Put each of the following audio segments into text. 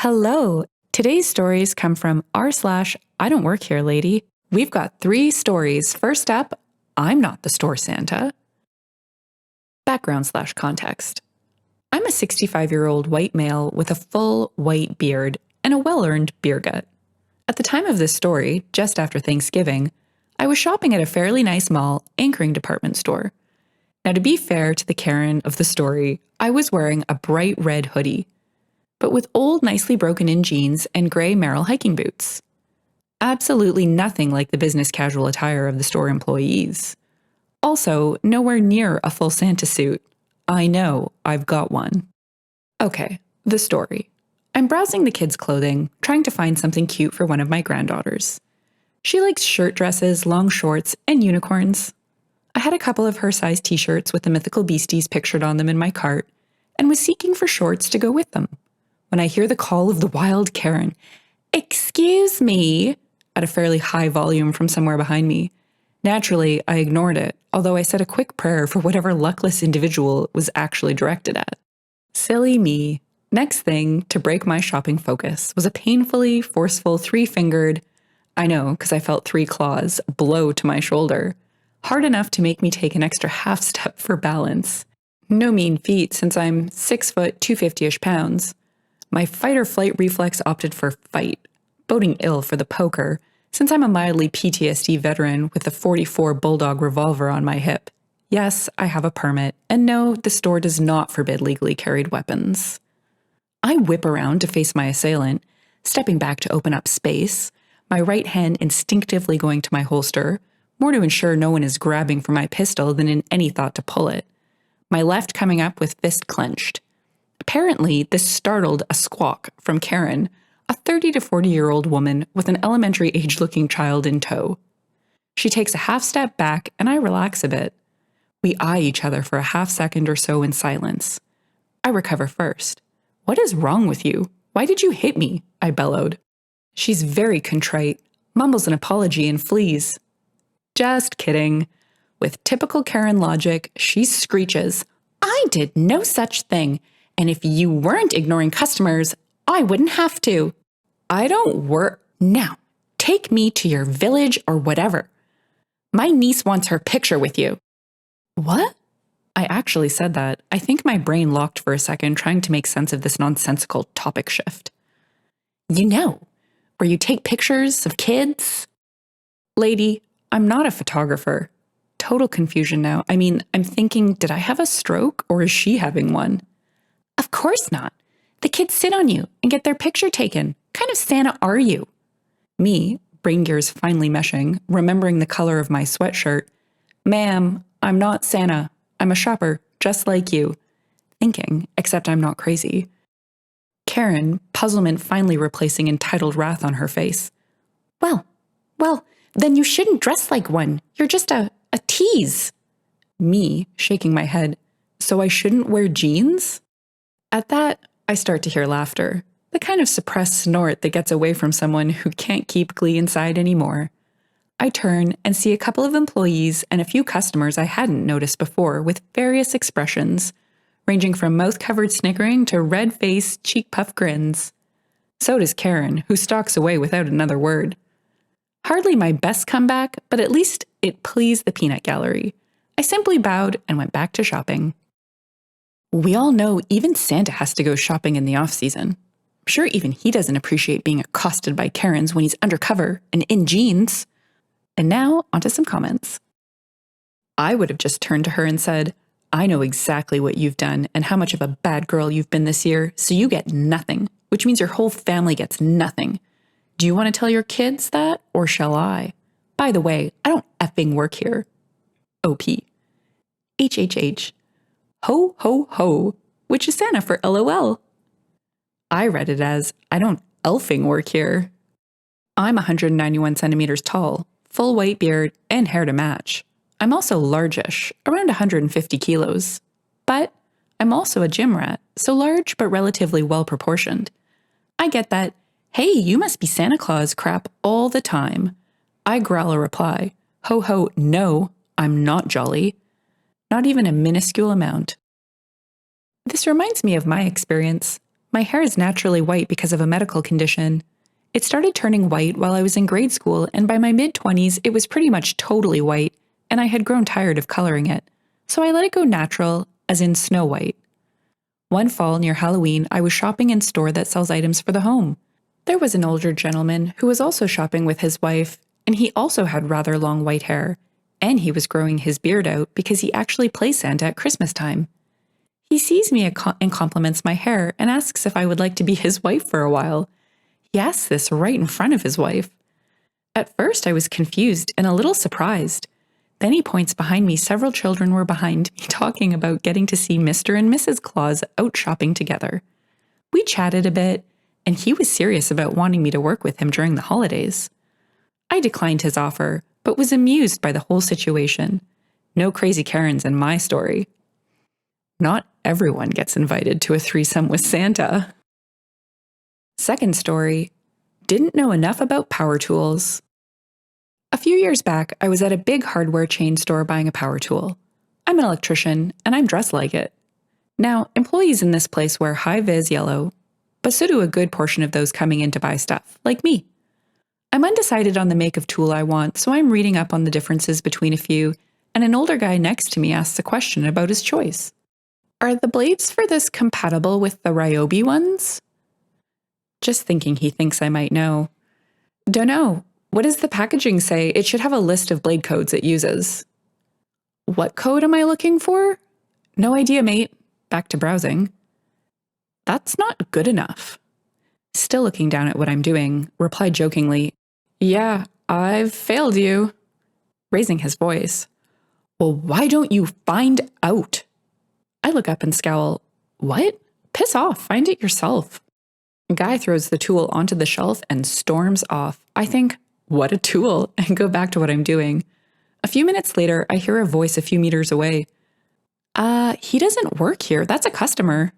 Hello! Today's stories come from r/IDontWorkHereLady. We've got 3 stories. First up, I'm not the store Santa. Background/context. I'm a 65-year-old white male with a full white beard and a well-earned beer gut. At the time of this story, just after Thanksgiving, I was shopping at a fairly nice mall anchoring department store. Now, to be fair to the Karen of the story, I was wearing a bright red hoodie, but with old, nicely broken-in jeans and gray Merrell hiking boots. Absolutely nothing like the business casual attire of the store employees. Also, nowhere near a full Santa suit. I know, I've got one. Okay, the story. I'm browsing the kids' clothing, trying to find something cute for one of my granddaughters. She likes shirt dresses, long shorts, and unicorns. I had a couple of her size t-shirts with the mythical beasties pictured on them in my cart, and was seeking for shorts to go with them, when I hear the call of the wild Karen, "Excuse me," at a fairly high volume from somewhere behind me. Naturally, I ignored it, although I said a quick prayer for whatever luckless individual it was actually directed at. Silly me. Next thing, to break my shopping focus, was a painfully forceful 3-fingered, I know, because I felt 3 claws, blow to my shoulder, hard enough to make me take an extra half step for balance. No mean feat since I'm 6 foot 250-ish pounds. My fight-or-flight reflex opted for fight, boding ill for the poker, since I'm a mildly PTSD veteran with a .44 Bulldog revolver on my hip. Yes, I have a permit, and no, the store does not forbid legally carried weapons. I whip around to face my assailant, stepping back to open up space, my right hand instinctively going to my holster, more to ensure no one is grabbing for my pistol than in any thought to pull it, my left coming up with fist clenched. Apparently, this startled a squawk from Karen, a 30 to 40-year-old woman with an elementary-age-looking child in tow. She takes a half step back, and I relax a bit. We eye each other for a half second or so in silence. I recover first. "What is wrong with you? Why did you hit me?" I bellowed. She's very contrite, mumbles an apology and flees. Just kidding. With typical Karen logic, she screeches, "I did no such thing. And if you weren't ignoring customers, I wouldn't have to. I don't work. Now, take me to your village or whatever. My niece wants her picture with you." What? I actually said that. I think my brain locked for a second trying to make sense of this nonsensical topic shift. "You know, where you take pictures of kids?" "Lady, I'm not a photographer." Total confusion now. I mean, I'm thinking, did I have a stroke or is she having one? "Of course not. The kids sit on you and get their picture taken. Kind of Santa are you?" Me, brain gears finally meshing, remembering the color of my sweatshirt. "Ma'am, I'm not Santa. I'm a shopper, just like you." Thinking, except I'm not crazy. Karen, puzzlement finally replacing entitled wrath on her face. Well, then you shouldn't dress like one. You're just a tease." Me, shaking my head. "So I shouldn't wear jeans?" At that, I start to hear laughter, the kind of suppressed snort that gets away from someone who can't keep glee inside anymore. I turn and see a couple of employees and a few customers I hadn't noticed before with various expressions, ranging from mouth-covered snickering to red-faced, cheek-puff grins. So does Karen, who stalks away without another word. Hardly my best comeback, but at least it pleased the peanut gallery. I simply bowed and went back to shopping. We all know even Santa has to go shopping in the off-season. I'm sure even he doesn't appreciate being accosted by Karens when he's undercover and in jeans. And now, onto some comments. I would have just turned to her and said, "I know exactly what you've done and how much of a bad girl you've been this year, so you get nothing, which means your whole family gets nothing. Do you want to tell your kids that, or shall I? By the way, I don't effing work here." OP. HHH. Ho, ho, ho, which is Santa for LOL. I read it as, "I don't elfing work here." I'm 191 centimeters tall, full white beard, and hair to match. I'm also largish, around 150 kilos. But I'm also a gym rat, so large but relatively well-proportioned. I get that, "Hey, you must be Santa Claus" crap all the time. I growl a reply, "Ho ho, no, I'm not jolly." Not even a minuscule amount. This reminds me of my experience. My hair is naturally white because of a medical condition. It started turning white while I was in grade school, and by my mid-20s, it was pretty much totally white, and I had grown tired of coloring it. So I let it go natural, as in Snow White. One fall near Halloween, I was shopping in a store that sells items for the home. There was an older gentleman who was also shopping with his wife, and he also had rather long white hair, and he was growing his beard out because he actually plays Santa at Christmas time. He sees me and compliments my hair and asks if I would like to be his wife for a while. He asks this right in front of his wife. At first, I was confused and a little surprised. Then he points behind me. Several children were behind me talking about getting to see Mr. and Mrs. Claus out shopping together. We chatted a bit, and he was serious about wanting me to work with him during the holidays. I declined his offer, but was amused by the whole situation. No crazy Karens in my story. Not everyone gets invited to a threesome with Santa. Second story, didn't know enough about power tools. A few years back, I was at a big hardware chain store buying a power tool. I'm an electrician, and I'm dressed like it. Now, employees in this place wear high-vis yellow, but so do a good portion of those coming in to buy stuff, like me. I'm undecided on the make of tool I want, so I'm reading up on the differences between a few, and an older guy next to me asks a question about his choice. Are the blades for this compatible with the Ryobi ones? Just thinking he thinks I might know. Dunno. What does the packaging say? It should have a list of blade codes it uses. What code am I looking for? No idea, mate. Back to browsing. That's not good enough. Still looking down at what I'm doing, replied jokingly, Yeah, I've failed you. Raising his voice. Well, why don't you find out? I look up and scowl. What? Piss off, find it yourself. Guy throws the tool onto the shelf and storms off. I think, what a tool, and go back to what I'm doing. A few minutes later, I hear a voice a few meters away. He doesn't work here. That's a customer.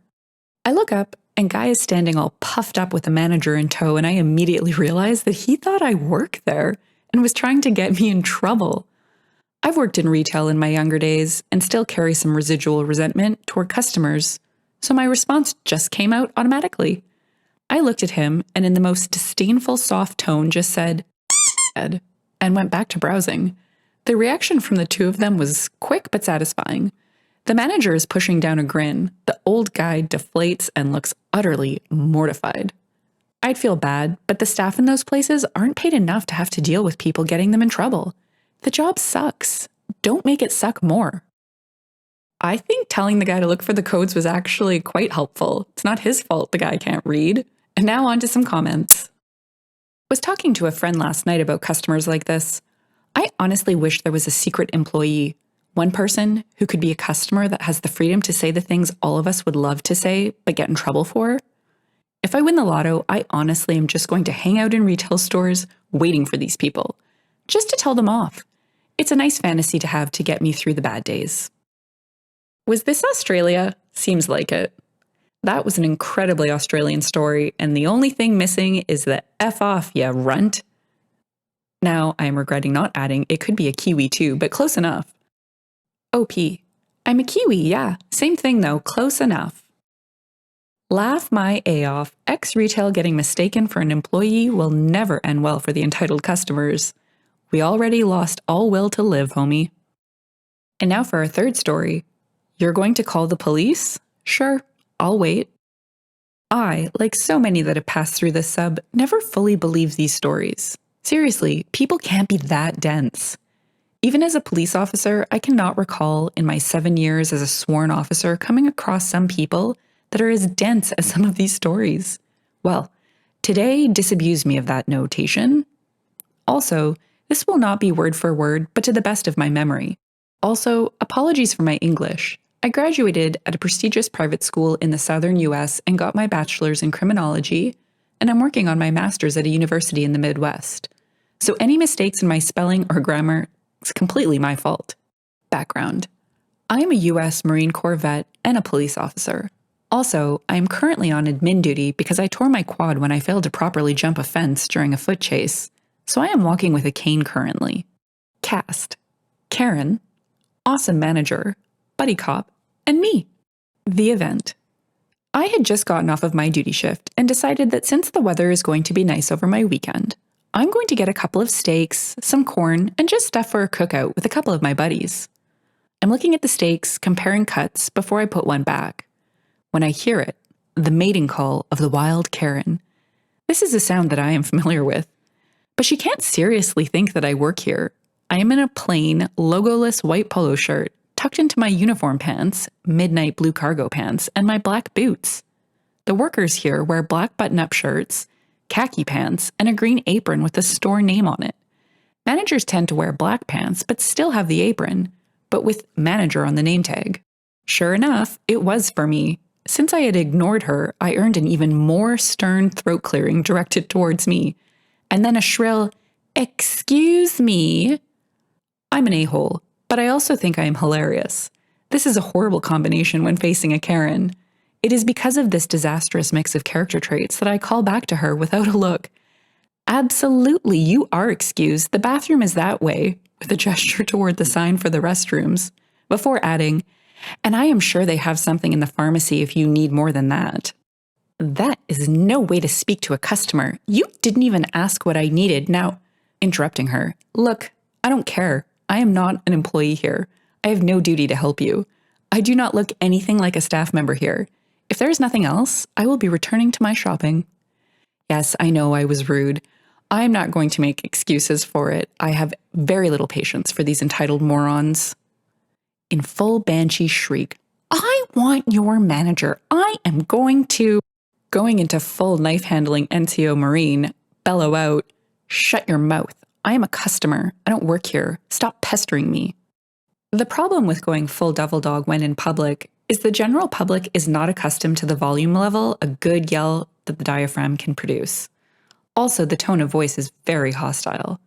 I look up, and Guy is standing all puffed up with a manager in tow, and I immediately realize that he thought I worked there and was trying to get me in trouble. I've worked in retail in my younger days and still carry some residual resentment toward customers, so my response just came out automatically. I looked at him and in the most disdainful soft tone just said, and went back to browsing. The reaction from the two of them was quick but satisfying. The manager is pushing down a grin. The old guy deflates and looks utterly mortified. I'd feel bad, but the staff in those places aren't paid enough to have to deal with people getting them in trouble. The job sucks. Don't make it suck more. I think telling the guy to look for the codes was actually quite helpful. It's not his fault the guy can't read. And now on to some comments. Was talking to a friend last night about customers like this. I honestly wish there was a secret employee. One person who could be a customer that has the freedom to say the things all of us would love to say but get in trouble for. If I win the lotto, I honestly am just going to hang out in retail stores waiting for these people, just to tell them off. It's a nice fantasy to have to get me through the bad days. Was this Australia? Seems like it. That was an incredibly Australian story, and the only thing missing is the F off, ya runt. Now, I am regretting not adding, it could be a Kiwi too, but close enough. OP. I'm a Kiwi, yeah. Same thing though, close enough. Laugh my A off. Ex-retail getting mistaken for an employee will never end well for the entitled customers. We already lost all will to live, homie. And now for our third story. You're going to call the police? Sure, I'll wait. I, like so many that have passed through this sub, never fully believe these stories. Seriously, people can't be that dense. Even as a police officer, I cannot recall in my 7 years as a sworn officer coming across some people that are as dense as some of these stories. Well, today disabuse me of that notation. Also, this will not be word for word, but to the best of my memory. Also, apologies for my English. I graduated at a prestigious private school in the southern US and got my bachelor's in criminology, and I'm working on my master's at a university in the Midwest. So any mistakes in my spelling or grammar is completely my fault. Background. I am a US Marine Corps vet and a police officer. Also, I am currently on admin duty because I tore my quad when I failed to properly jump a fence during a foot chase, so I am walking with a cane currently. Cast. Karen, awesome manager, buddy cop, and me. The event. I had just gotten off of my duty shift and decided that since the weather is going to be nice over my weekend, I'm going to get a couple of steaks, some corn, and just stuff for a cookout with a couple of my buddies. I'm looking at the steaks, comparing cuts before I put one back. When I hear it, the mating call of the wild Karen. This is a sound that I am familiar with. But she can't seriously think that I work here. I am in a plain, logoless white polo shirt, tucked into my uniform pants, midnight blue cargo pants, and my black boots. The workers here wear black button-up shirts, khaki pants, and a green apron with the store name on it. Managers tend to wear black pants but still have the apron, but with manager on the name tag. Sure enough, it was for me. Since I had ignored her, I earned an even more stern throat clearing directed towards me, and then a shrill, "Excuse me." I'm an a-hole, but I also think I am hilarious. This is a horrible combination when facing a Karen. It is because of this disastrous mix of character traits that I call back to her without a look. "Absolutely, you are excused. The bathroom is that way," with a gesture toward the sign for the restrooms, before adding, "And I am sure they have something in the pharmacy if you need more than that." That is no way to speak to a customer. You didn't even ask what I needed. Now, interrupting her, "Look, I don't care. I am not an employee here. I have no duty to help you. I do not look anything like a staff member here. If there is nothing else, I will be returning to my shopping." Yes, I know I was rude. I am not going to make excuses for it. I have very little patience for these entitled morons. In full banshee shriek, "I want your manager. I am going into full knife-handling NCO Marine, bellow out, "Shut your mouth. I am a customer. I don't work here. Stop pestering me." The problem with going full devil dog when in public is the general public is not accustomed to the volume level a good yell that the diaphragm can produce. Also, the tone of voice is very hostile.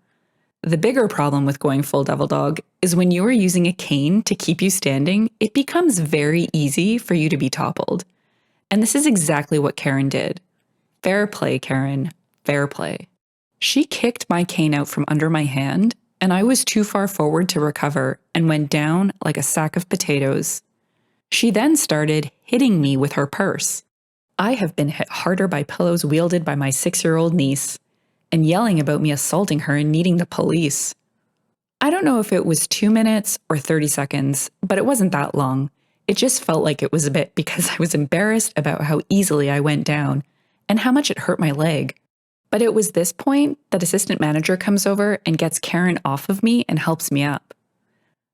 The bigger problem with going full devil dog is when you are using a cane to keep you standing, it becomes very easy for you to be toppled. And this is exactly what Karen did. Fair play, Karen. Fair play. She kicked my cane out from under my hand, and I was too far forward to recover and went down like a sack of potatoes. She then started hitting me with her purse. I have been hit harder by pillows wielded by my 6-year-old niece, and yelling about me assaulting her and needing the police. I don't know if it was 2 minutes or 30 seconds, but it wasn't that long. It just felt like it was a bit because I was embarrassed about how easily I went down and how much it hurt my leg. But it was this point that assistant manager comes over and gets Karen off of me and helps me up.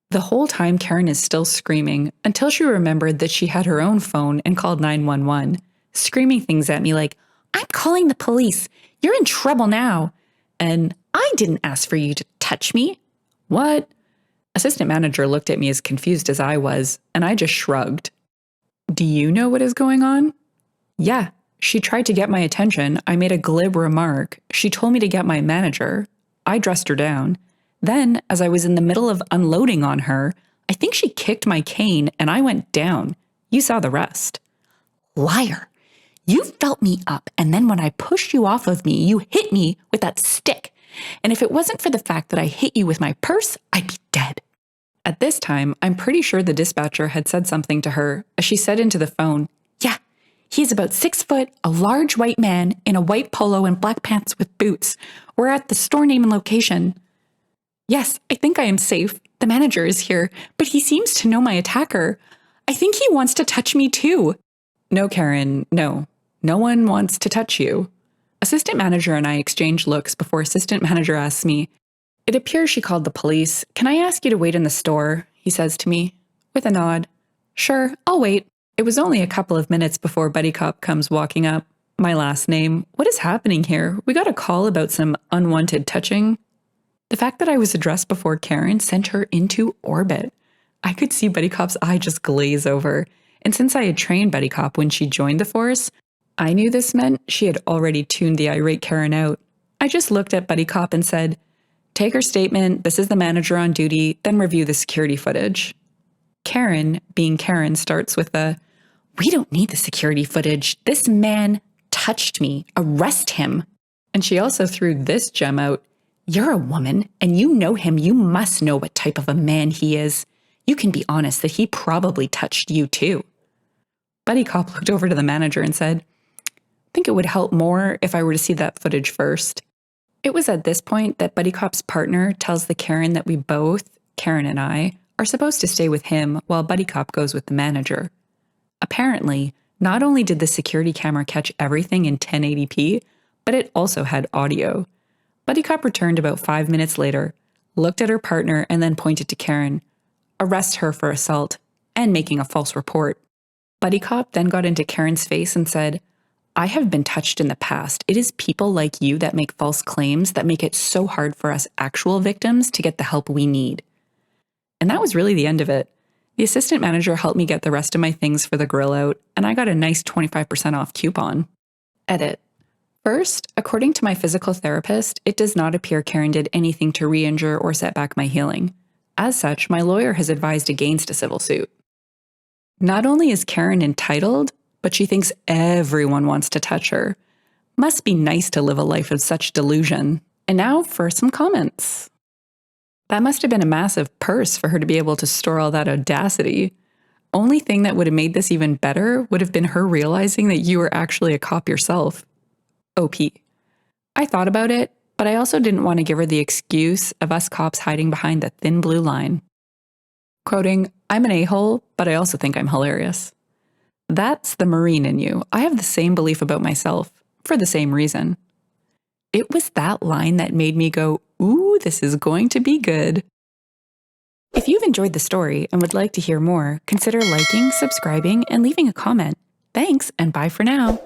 The whole time Karen is still screaming until she remembered that she had her own phone and called 911, screaming things at me like, "I'm calling the police. You're in trouble now." And "I didn't ask for you to touch me." What? Assistant manager looked at me as confused as I was, and I just shrugged. "Do you know what is going on?" "Yeah. She tried to get my attention. I made a glib remark. She told me to get my manager. I dressed her down. Then, as I was in the middle of unloading on her, I think she kicked my cane and I went down. You saw the rest." "Liar. You felt me up, and then when I pushed you off of me, you hit me with that stick. And if it wasn't for the fact that I hit you with my purse, I'd be dead." At this time, I'm pretty sure the dispatcher had said something to her as she said into the phone, "Yeah, he's about 6 foot, a large white man in a white polo and black pants with boots. We're at the store name and location." "Yes, I think I am safe. The manager is here, but he seems to know my attacker. I think he wants to touch me too." "No, Karen, no. No one wants to touch you." Assistant manager and I exchange looks before assistant manager asks me, "It appears she called the police. Can I ask you to wait in the store?" he says to me, with a nod. "Sure, I'll wait." It was only a couple of minutes before Buddy Cop comes walking up. My last name. What is happening here? We got a call about some unwanted touching. The fact that I was addressed before Karen sent her into orbit. I could see Buddy Cop's eye just glaze over. And since I had trained Buddy Cop when she joined the force, I knew this meant she had already tuned the irate Karen out. I just looked at Buddy Cop and said, "Take her statement, this is the manager on duty, then review the security footage." Karen, being Karen, starts with a, "We don't need the security footage. This man touched me. Arrest him." And she also threw this gem out. "You're a woman, and you know him. You must know what type of a man he is. You can be honest that he probably touched you too." Buddy Cop looked over to the manager and said, "I think it would help more if I were to see that footage first." It was at this point that Buddy Cop's partner tells the Karen that we both, Karen and I, are supposed to stay with him while Buddy Cop goes with the manager. Apparently, not only did the security camera catch everything in 1080p, but it also had audio. Buddy Cop returned about 5 minutes later, looked at her partner, and then pointed to Karen. "Arrest her for assault and making a false report." Buddy Cop then got into Karen's face and said, "I have been touched in the past. It is people like you that make false claims that make it so hard for us actual victims to get the help we need." And that was really the end of it. The assistant manager helped me get the rest of my things for the grill out, and I got a nice 25% off coupon. Edit. First, according to my physical therapist, it does not appear Karen did anything to re-injure or set back my healing. As such, my lawyer has advised against a civil suit. Not only is Karen entitled, but she thinks everyone wants to touch her. Must be nice to live a life of such delusion. And now for some comments. That must have been a massive purse for her to be able to store all that audacity. Only thing that would have made this even better would have been her realizing that you were actually a cop yourself. OP. I thought about it, but I also didn't want to give her the excuse of us cops hiding behind the thin blue line. Quoting, "I'm an a-hole, but I also think I'm hilarious." That's the Marine in you. I have the same belief about myself, for the same reason. It was that line that made me go, "Ooh, this is going to be good." If you've enjoyed the story and would like to hear more, consider liking, subscribing, and leaving a comment. Thanks, and bye for now.